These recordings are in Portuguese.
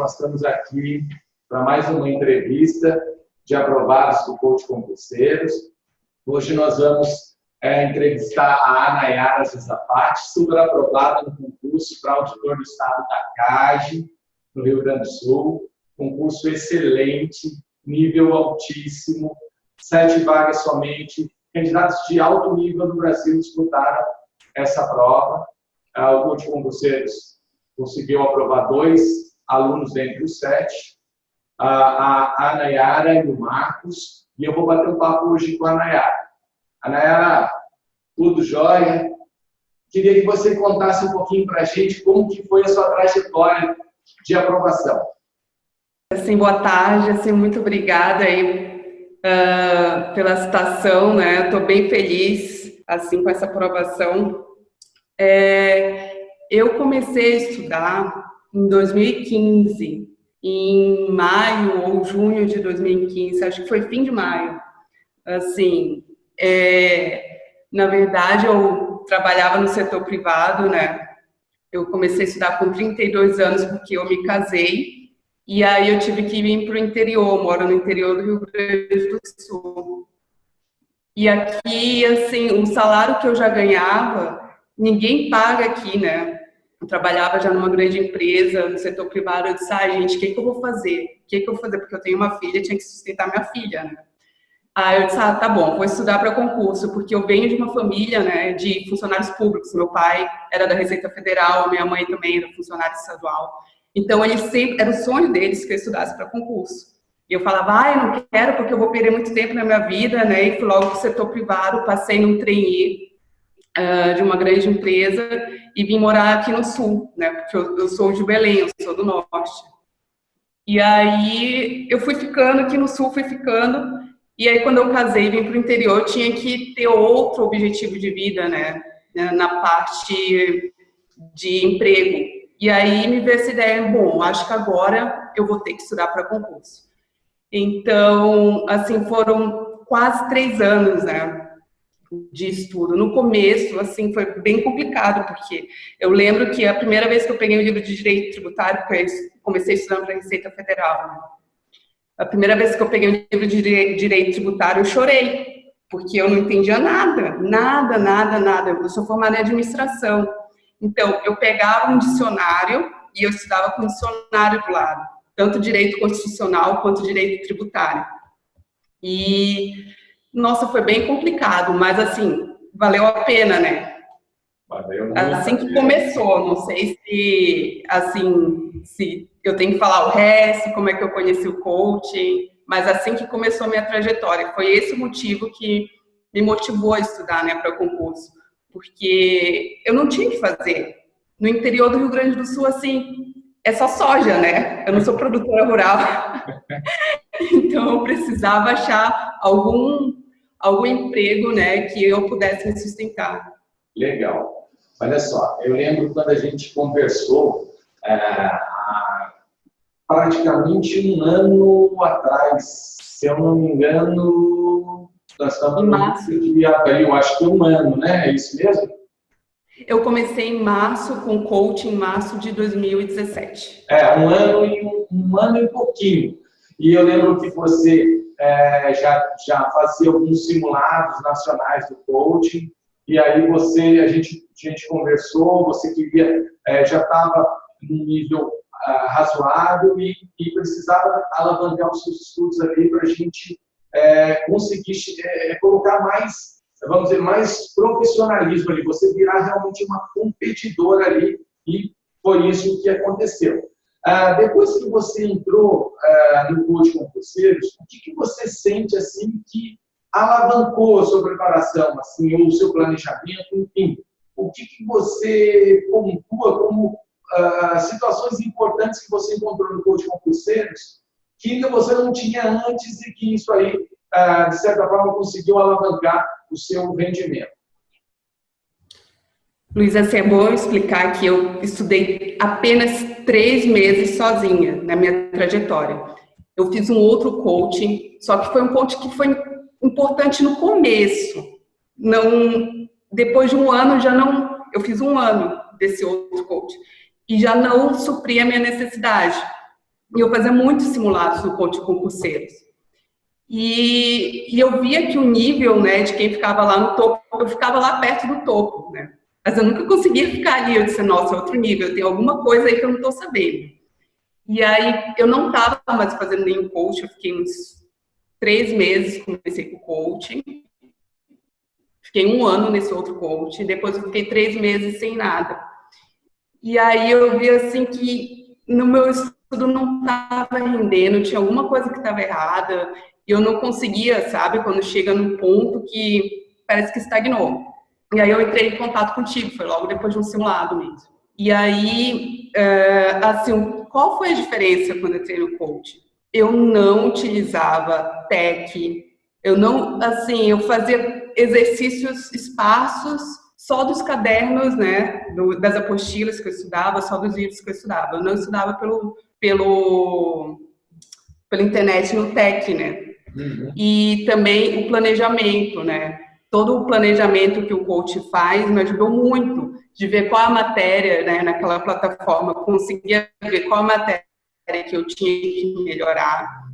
nós estamos aqui para mais uma entrevista de aprovados do Coach Concurseiros. Hoje nós vamos entrevistar a Nayara Zizapati, super aprovada no concurso para auditor do Estado da CAGE, no Rio Grande do Sul. Concurso excelente, nível altíssimo, 7 vagas somente. Candidatos de alto nível do Brasil disputaram essa prova. O Coach Concurseiros conseguiu aprovar 2 alunos dentre os 7, a Nayara e o Marcos, e eu vou bater um papo hoje com a Nayara. A Nayara, tudo jóia? Queria que você contasse um pouquinho para a gente como que foi a sua trajetória de aprovação. Assim, boa tarde, assim, muito obrigada aí pela citação, né? Estou bem feliz assim com essa aprovação. Eu comecei a estudar em 2015, em maio ou junho de 2015, acho que foi fim de maio. Assim, na verdade, eu trabalhava no setor privado, né? Eu comecei a estudar com 32 anos porque eu me casei. E aí eu tive que vir para o interior, moro no interior do Rio Grande do Sul. E aqui, assim, o salário que eu já ganhava, ninguém paga aqui, né? Eu trabalhava já numa grande empresa, no setor privado, eu disse, gente, o que eu vou fazer? O que eu vou fazer? Porque eu tenho uma filha, tinha que sustentar minha filha, né? Aí eu disse, tá bom, vou estudar para concurso, porque eu venho de uma família, né, de funcionários públicos. Meu pai era da Receita Federal, minha mãe também era funcionária estadual. Então, eles sempre, era o sonho deles que eu estudasse para concurso. E eu falava, eu não quero porque eu vou perder muito tempo na minha vida, né? E fui logo para o setor privado, passei num trainee de uma grande empresa e vim morar aqui no Sul, né? Porque eu sou de Belém, eu sou do Norte. E aí, eu fui ficando aqui no Sul, fui ficando. E aí, quando eu casei e vim para o interior, eu tinha que ter outro objetivo de vida, né? Na parte de emprego. E aí me veio essa ideia, bom, acho que agora eu vou ter que estudar para concurso. Então, assim, foram quase 3 anos, né, de estudo. No começo, assim, foi bem complicado, porque eu lembro que a primeira vez que eu peguei o livro de Direito Tributário, porque eu comecei estudando para a Receita Federal, né? A primeira vez que eu peguei o livro de Direito Tributário, eu chorei, porque eu não entendia nada, nada. Eu sou formada em administração. Então, eu pegava um dicionário e eu estudava com o dicionário do lado, tanto direito constitucional quanto direito tributário. E, nossa, foi bem complicado, mas, assim, valeu a pena, né? Valeu muito. Assim que começou, não sei se, assim, se eu tenho que falar o resto, como é que eu conheci o coaching, mas assim que começou a minha trajetória, foi esse o motivo que me motivou a estudar, né, para o concurso. Porque eu não tinha o que fazer. No interior do Rio Grande do Sul, assim, é só soja, né? Eu não sou produtora rural. Então, eu precisava achar algum emprego, né, que eu pudesse me sustentar. Legal. Olha só, eu lembro quando a gente conversou, há praticamente 1 ano atrás, se eu não me engano, nós estamos em março de abril, acho que 1 ano, né? É isso mesmo? Eu comecei em março, com coaching em março de 2017. 1 ano e 1 ano e pouquinho. E eu lembro que você já fazia alguns simulados nacionais do coaching, e aí a gente conversou, você queria, já estava num nível razoável e precisava alavancar os seus estudos ali para a gente conseguir colocar mais, vamos dizer, mais profissionalismo ali, você virar realmente uma competidora ali, e foi isso que aconteceu. Depois que você entrou no Coach Concurseiros, o que você sente assim que alavancou a sua preparação, assim, ou o seu planejamento, enfim, o que você pontua como situações importantes que você encontrou no Coach Concurseiros que você não tinha antes e que isso aí, de certa forma, conseguiu alavancar o seu rendimento? Luiz, assim, é bom explicar que eu estudei apenas 3 meses sozinha na minha trajetória. Eu fiz um outro coaching, só que foi um coaching que foi importante no começo. Não, depois de 1 ano, já não... Eu fiz 1 ano desse outro coaching e já não supria a minha necessidade. E eu fazia muitos simulados no coaching concurseiros. E eu via que o nível, né, de quem ficava lá no topo, eu ficava lá perto do topo, né? Mas eu nunca conseguia ficar ali. Eu disse, nossa, é outro nível, tem alguma coisa aí que eu não estou sabendo. E aí eu não estava mais fazendo nenhum coaching, eu fiquei uns 3 meses, comecei com coaching. Fiquei 1 ano nesse outro coaching, depois eu fiquei 3 meses sem nada. E aí eu vi assim que no meu estudo não estava rendendo, tinha alguma coisa que estava errada, e eu não conseguia, sabe, quando chega num ponto que parece que estagnou. E aí eu entrei em contato contigo, foi logo depois de um simulado mesmo. E aí, assim, qual foi a diferença quando eu entrei no coaching? Eu não utilizava tech, eu não, assim, eu fazia exercícios esparsos só dos cadernos, né, das apostilas que eu estudava, só dos livros que eu estudava. Eu não estudava pela internet no tech, né? Uhum. E também o planejamento, né? Todo o planejamento que o coach faz me ajudou muito de ver qual a matéria, né, naquela plataforma, conseguia ver qual a matéria que eu tinha que melhorar,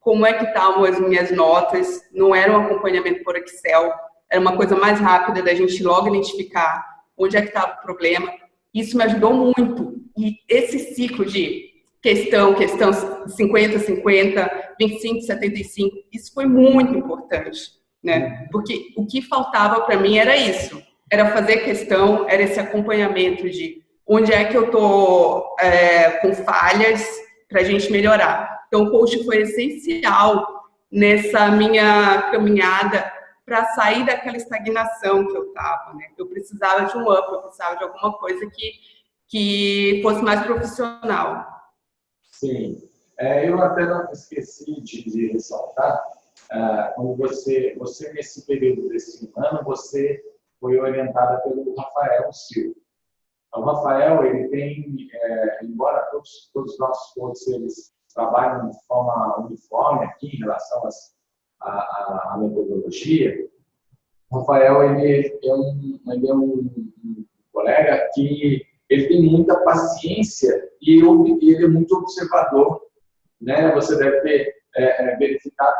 como é que estavam as minhas notas, não era um acompanhamento por Excel, era uma coisa mais rápida da gente logo identificar onde é que estava o problema. Isso me ajudou muito. E esse ciclo de questão 50-50, 25-75, isso foi muito importante, né? Porque o que faltava para mim era isso, era fazer questão, era esse acompanhamento de onde é que eu estou com falhas para a gente melhorar. Então, o coaching foi essencial nessa minha caminhada para sair daquela estagnação que eu estava, né? Eu precisava de um up, eu precisava de alguma coisa que fosse mais profissional. Sim. Eu até não esqueci de ressaltar, quando você nesse período desse ano, você foi orientada pelo Rafael Silva. O Rafael, ele tem, embora todos os nossos coaches eles trabalham de forma uniforme aqui em relação à metodologia, o Rafael ele é um colega que ele tem muita paciência e ele é muito observador, né? Você deve ter verificado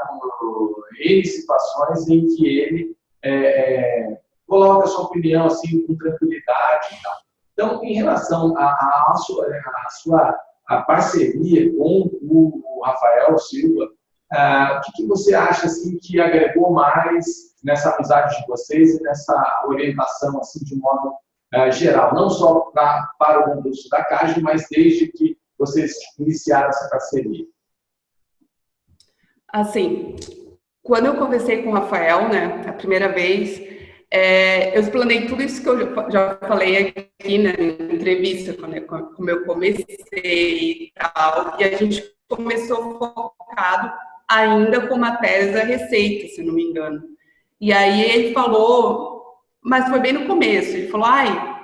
em situações em que ele coloca a sua opinião assim com tranquilidade e tal. Então, em relação à sua parceria com o Rafael Silva, o que você acha assim, que agregou mais nessa amizade de vocês e nessa orientação assim, de modo geral? Não só para o concurso da CAGE, mas desde que vocês iniciaram essa parceria. Assim, quando eu conversei com o Rafael, né, a primeira vez, eu explanei tudo isso que eu já falei aqui na entrevista, como eu comecei e tal, e a gente começou focado ainda com matérias da Receita, se não me engano. E aí ele falou, mas foi bem no começo, ele falou,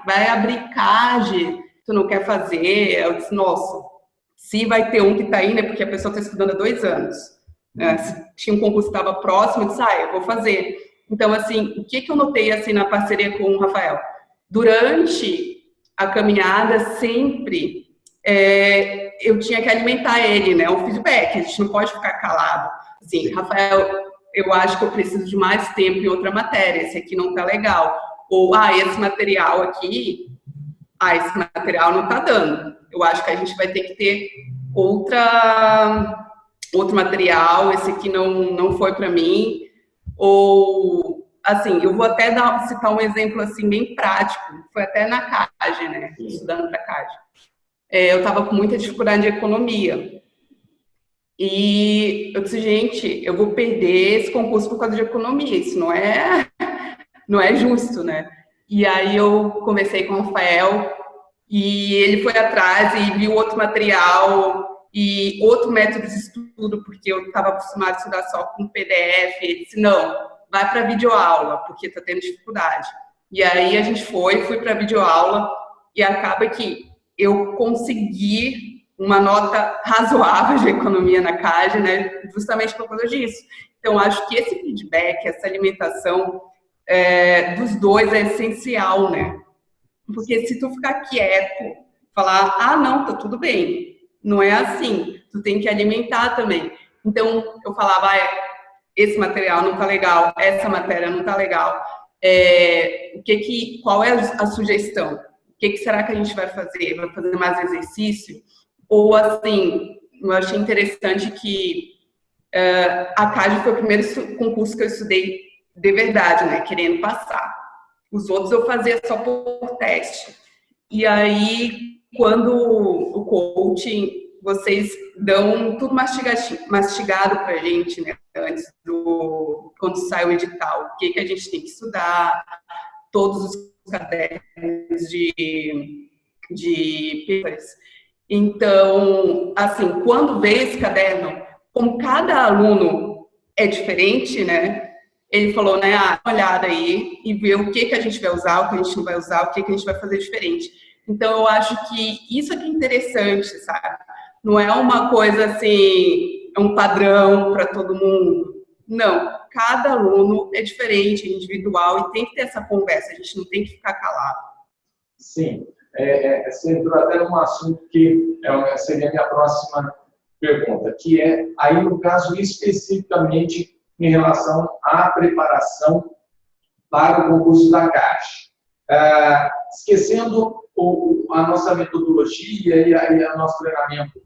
vai abrir CAGE, tu não quer fazer? Eu disse, nossa, se vai ter um que tá aí, né, porque a pessoa está estudando há 2 anos. Se tinha um concurso que estava próximo, eu disse, eu vou fazer. Então, assim, o que eu notei assim, na parceria com o Rafael? Durante a caminhada, sempre eu tinha que alimentar ele, né? O feedback, a gente não pode ficar calado. Assim, Rafael, eu acho que eu preciso de mais tempo em outra matéria, esse aqui não tá legal. Ou, esse material aqui, esse material não tá dando. Eu acho que a gente vai ter que ter outro material, esse aqui não foi para mim. Ou, assim, eu vou até citar um exemplo, assim, bem prático. Foi até na CAGE, né? Estudando para CAGE. Eu estava com muita dificuldade de economia. E eu disse, gente, eu vou perder esse concurso por causa de economia. Isso não é justo, né? E aí eu conversei com o Rafael e ele foi atrás e viu outro material e outro método de estudo, porque eu estava acostumada a estudar só com PDF. Ele disse, não, vai para videoaula, porque está tendo dificuldade. E aí a gente fui para videoaula e acaba que eu consegui uma nota razoável de economia na CAGE, né, justamente por causa disso. Então, acho que esse feedback, essa alimentação dos dois é essencial, né? Porque se tu ficar quieto, falar, não, tá tudo bem. Não é assim. tu tem que alimentar também. Então, eu falava, esse material não tá legal, essa matéria não tá legal. Qual é a sugestão? O que será que a gente vai fazer? Vai fazer mais exercício? Ou, assim, eu achei interessante que a CAGE foi o primeiro concurso que eu estudei de verdade, né? Querendo passar. Os outros eu fazia só por teste. E aí, quando o coaching, vocês dão tudo mastigado para a gente, né? Antes quando sai o edital, o que a gente tem que estudar, todos os cadernos de papers. Então, assim, quando vê esse caderno, como cada aluno é diferente, né? Ele falou, né, dá uma olhada aí e ver o que a gente vai usar, o que a gente não vai usar, o que a gente vai fazer diferente. Então, eu acho que isso aqui é interessante, sabe? Não é uma coisa assim, é um padrão para todo mundo. Não, cada aluno é diferente, é individual e tem que ter essa conversa, a gente não tem que ficar calado. Sim, você entrou até num assunto que seria a minha próxima pergunta, que é, aí no caso especificamente em relação à preparação para o concurso da Caixa. Esquecendo a nossa metodologia e o nosso treinamento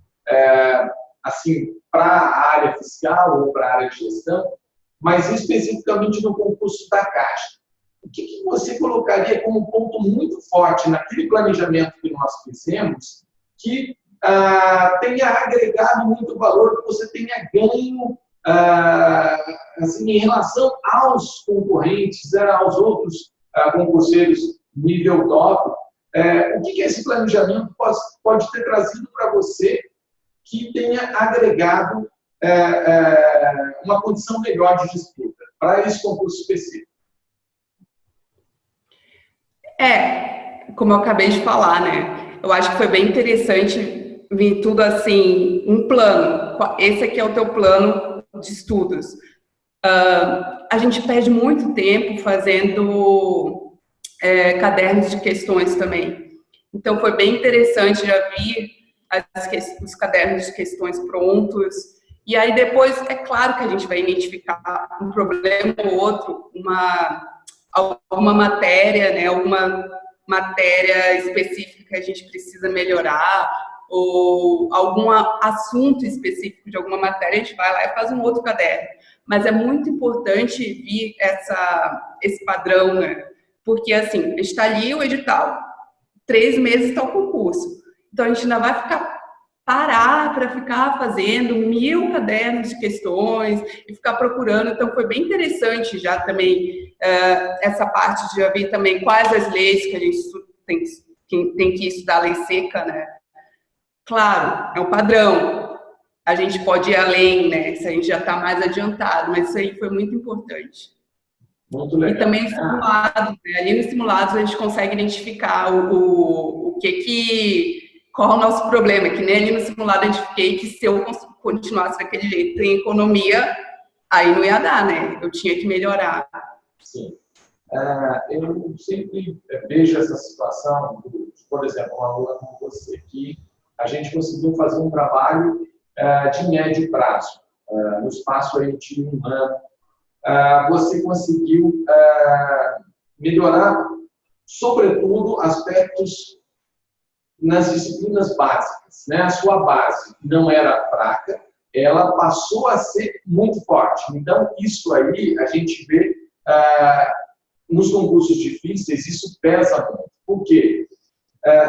assim, para a área fiscal ou para a área de gestão, mas especificamente no concurso da Caixa. O que você colocaria como ponto muito forte naquele planejamento que nós fizemos que tenha agregado muito valor, que você tenha ganho assim, em relação aos concorrentes, aos outros concurseiros nível top? O que esse planejamento pode ter trazido para você que tenha agregado uma condição melhor de disputa para esse concurso específico? Como eu acabei de falar, né? Eu acho que foi bem interessante vir tudo assim, um plano. Esse aqui é o teu plano de estudos. A gente perde muito tempo fazendo cadernos de questões também. Então, foi bem interessante, já vi os cadernos de questões prontos. E aí, depois, é claro que a gente vai identificar um problema ou outro, alguma matéria, né, alguma matéria específica que a gente precisa melhorar, ou algum assunto específico de alguma matéria, a gente vai lá e faz um outro caderno. Mas é muito importante vir esse padrão, né? Porque, assim, está ali o edital, 3 meses está o concurso. Então, a gente ainda vai parar para ficar fazendo 1000 cadernos de questões e ficar procurando. Então, foi bem interessante já também essa parte de já ver também quais as leis que a gente tem que estudar, a lei seca, né? Claro, é um padrão. A gente pode ir além, né? Se a gente já está mais adiantado, mas isso aí foi muito importante. Muito legal. E também os simulados, né? Ali nos simulados a gente consegue identificar qual é o nosso problema, que nem ali no simulado eu identifiquei que se eu continuasse daquele jeito em economia, aí não ia dar, né? Eu tinha que melhorar. Sim. Eu sempre vejo essa situação, por exemplo, uma aluna como você, que a gente conseguiu fazer um trabalho de médio prazo, no espaço aí de 1 ano. Você conseguiu melhorar, sobretudo, aspectos nas disciplinas básicas, né? A sua base não era fraca, ela passou a ser muito forte. Então, isso aí a gente vê nos concursos difíceis, isso pesa muito. Por quê?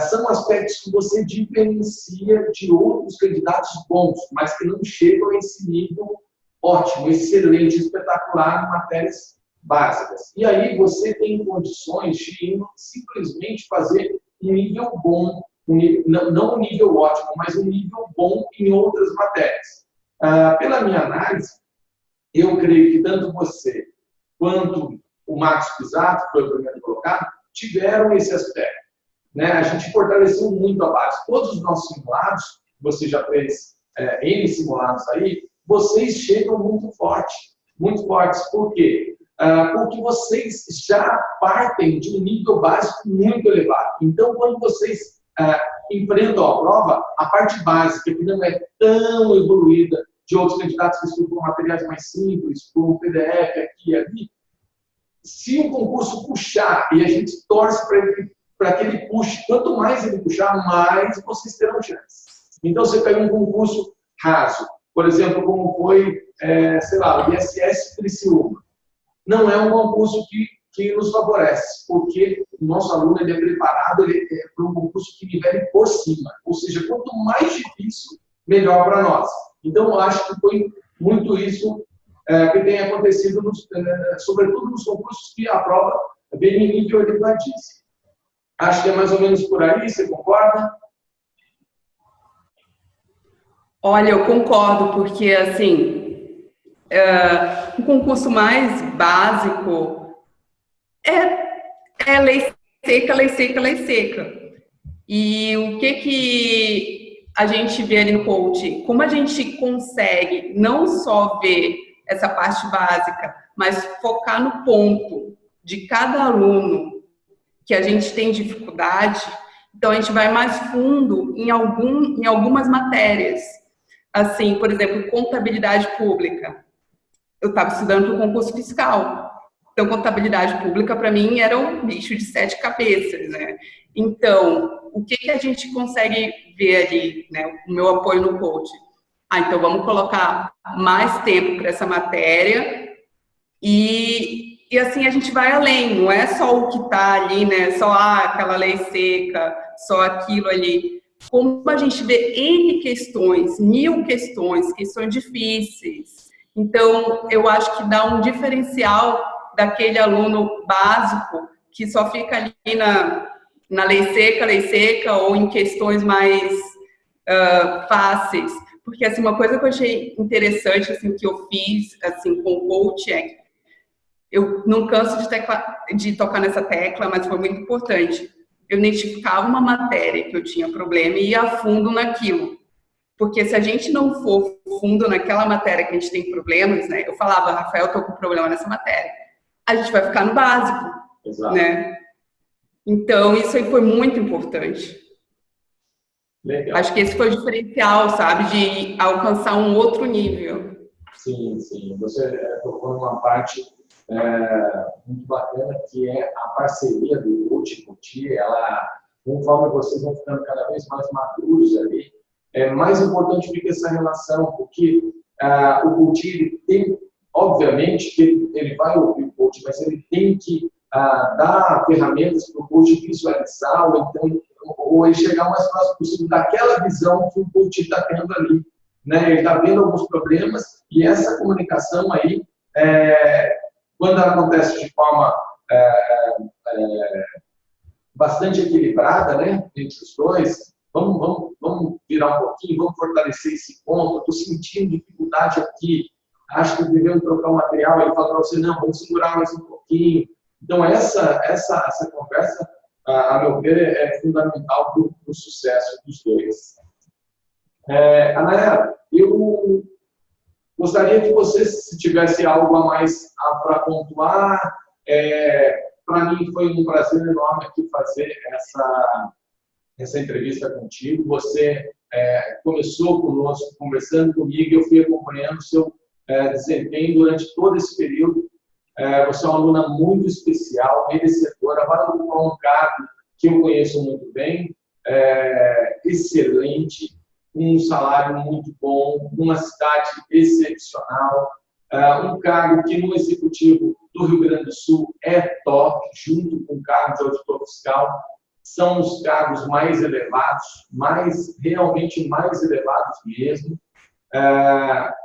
São aspectos que você diferencia de outros candidatos bons, mas que não chegam a esse nível ótimo, excelente, espetacular em matérias básicas. E aí você tem condições de simplesmente fazer um nível bom, não um nível ótimo, mas um nível bom em outras matérias. Pela minha análise, eu creio que tanto você quanto o Marcos Pisato, que foi o primeiro colocado, tiveram esse aspecto, né? A gente fortaleceu muito a base. Todos os nossos simulados, você já fez N simulados aí, vocês chegam muito fortes. Por quê? Porque vocês já partem de um nível básico muito elevado. Então, quando vocês enfrentam a prova a parte básica, que não é tão evoluída, de outros candidatos que estudam materiais mais simples, com um PDF aqui e ali. Se o concurso puxar, e a gente torce para que ele puxe, quanto mais ele puxar, mais vocês terão chance. Então, você pega um concurso raso, por exemplo, como foi, sei lá, o ISS Criciúma. Não é um concurso que nos favorece, porque o nosso aluno ele é preparado para um concurso que nivele por cima. Ou seja, quanto mais difícil, melhor para nós. Então, eu acho que foi muito isso que tem acontecido, sobretudo nos concursos que a prova vem em nível elevadíssimo. Acho que é mais ou menos por aí, você concorda? Olha, eu concordo, porque, assim, um concurso mais básico é lei seca, lei seca, lei seca. E o que a gente vê ali no coach? Como a gente consegue não só ver essa parte básica, mas focar no ponto de cada aluno que a gente tem dificuldade, então a gente vai mais fundo em algumas matérias. Assim, por exemplo, contabilidade pública. Eu estava estudando para o concurso fiscal. Então, contabilidade pública, para mim, era um bicho de 7 cabeças, né? Então, o que a gente consegue ver ali, né? O meu apoio no coach. Então, vamos colocar mais tempo para essa matéria e assim a gente vai além. Não é só o que está ali, né? Só aquela lei seca, só aquilo ali. Como a gente vê N questões, 1000 questões difíceis. Então, eu acho que dá um diferencial daquele aluno básico que só fica ali na lei seca, ou em questões mais fáceis. Porque, assim, uma coisa que eu achei interessante, assim, que eu fiz, assim, com o coach eu não canso de tocar nessa tecla, mas foi muito importante. Eu identificava uma matéria que eu tinha problema e ia a fundo naquilo. Porque se a gente não for fundo naquela matéria que a gente tem problemas, né? Eu falava, Rafael, eu tô com problema nessa matéria. A gente vai ficar no básico, Exato. Né? Então, isso aí foi muito importante. Legal. Acho que esse foi o diferencial, sabe? De alcançar um outro nível. Sim, sim. Você tocou numa parte muito bacana, que é a parceria do coach com o TI. Conforme vocês vão ficando cada vez mais maduros ali, é mais importante fica essa relação, porque o coach tem, obviamente, que ele vai ouvir o coach, mas ele tem que dar ferramentas para o coach visualizar, ou ele chegar o mais próximo possível daquela visão que o coach está tendo ali. Né? Ele está vendo alguns problemas e essa comunicação aí, quando ela acontece de forma bastante equilibrada, né, entre os dois, vamos virar um pouquinho, vamos fortalecer esse ponto, estou sentindo dificuldade aqui, acho que devemos trocar o material, ele fala para você, não, vamos segurar mais um pouquinho. Então, essa conversa, a meu ver, é fundamental para o sucesso dos dois. Anaya, eu gostaria que você, se tivesse algo a mais para pontuar, para mim foi um prazer enorme aqui fazer essa entrevista contigo. Você começou conosco, conversando comigo, eu fui acompanhando o seu desempenho durante todo esse período. Você é uma aluna muito especial, merecedora, vai ocupar um cargo que eu conheço muito bem, excelente, um salário muito bom, uma cidade excepcional, um cargo que no Executivo do Rio Grande do Sul é top, junto com o cargo de auditor fiscal, são os cargos mais elevados, realmente mais elevados mesmo.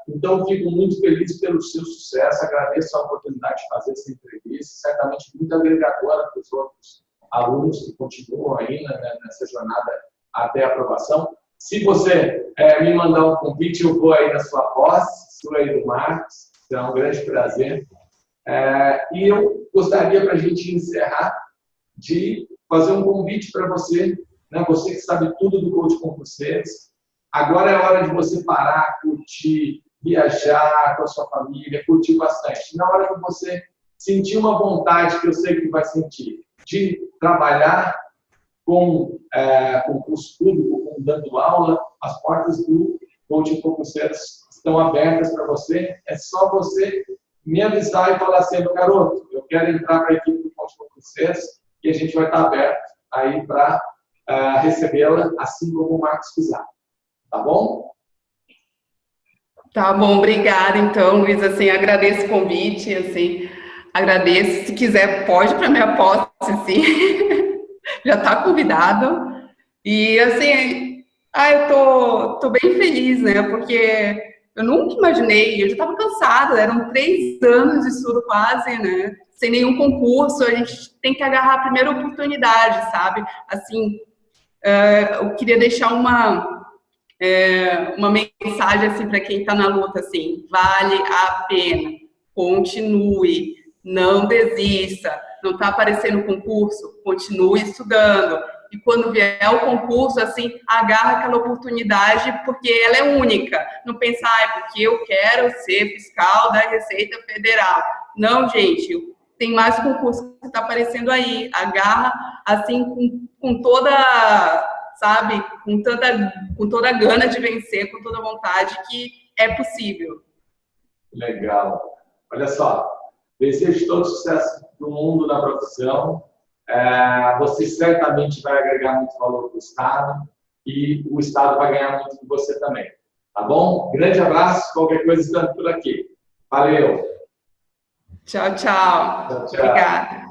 Então, fico muito feliz pelo seu sucesso, agradeço a oportunidade de fazer essa entrevista, certamente muito agregadora para os outros alunos que continuam aí nessa jornada até a aprovação. Se você me mandar um convite, eu vou aí na sua voz, sua aí do Marcos, será um grande prazer. E eu gostaria, para a gente encerrar, de fazer um convite para você, né, você que sabe tudo do coach concurseiros. Agora é hora de você parar, curtir, viajar com a sua família, curtir bastante. Na hora que você sentir uma vontade, que eu sei que vai sentir, de trabalhar, com curso público, com dando aula, as portas do Coaching Concurseiros estão abertas para você. É só você me avisar e falar assim, meu garoto, eu quero entrar para a equipe do Coaching Concurseiros e a gente vai estar aberto aí para recebê-la, assim como o Marcos Pizarro. Tá bom? Tá bom, obrigada. Então, Luiz, assim, agradeço o convite, assim, agradeço. Se quiser, pode para minha posse, sim. Já está convidado. E, assim, eu tô bem feliz, né? Porque eu nunca imaginei, eu já estava cansada, eram 3 anos de estudo quase, né? Sem nenhum concurso, a gente tem que agarrar a primeira oportunidade, sabe? Assim, eu queria deixar uma mensagem assim para quem está na luta, assim, vale a pena, continue, não desista, não está aparecendo concurso, continue estudando, e quando vier o concurso, assim, agarra aquela oportunidade, porque ela é única, não pensar, porque eu quero ser fiscal da Receita Federal, não, gente, tem mais concurso que está aparecendo aí, agarra, assim, com toda, sabe, com toda a gana de vencer, com toda a vontade, que é possível. Legal. Olha só, desejo todo sucesso do mundo na profissão. Você certamente vai agregar muito valor para o Estado e o Estado vai ganhar muito com você também. Tá bom? Grande abraço, qualquer coisa estando por aqui. Valeu! Tchau, tchau. Tchau, tchau. Obrigada.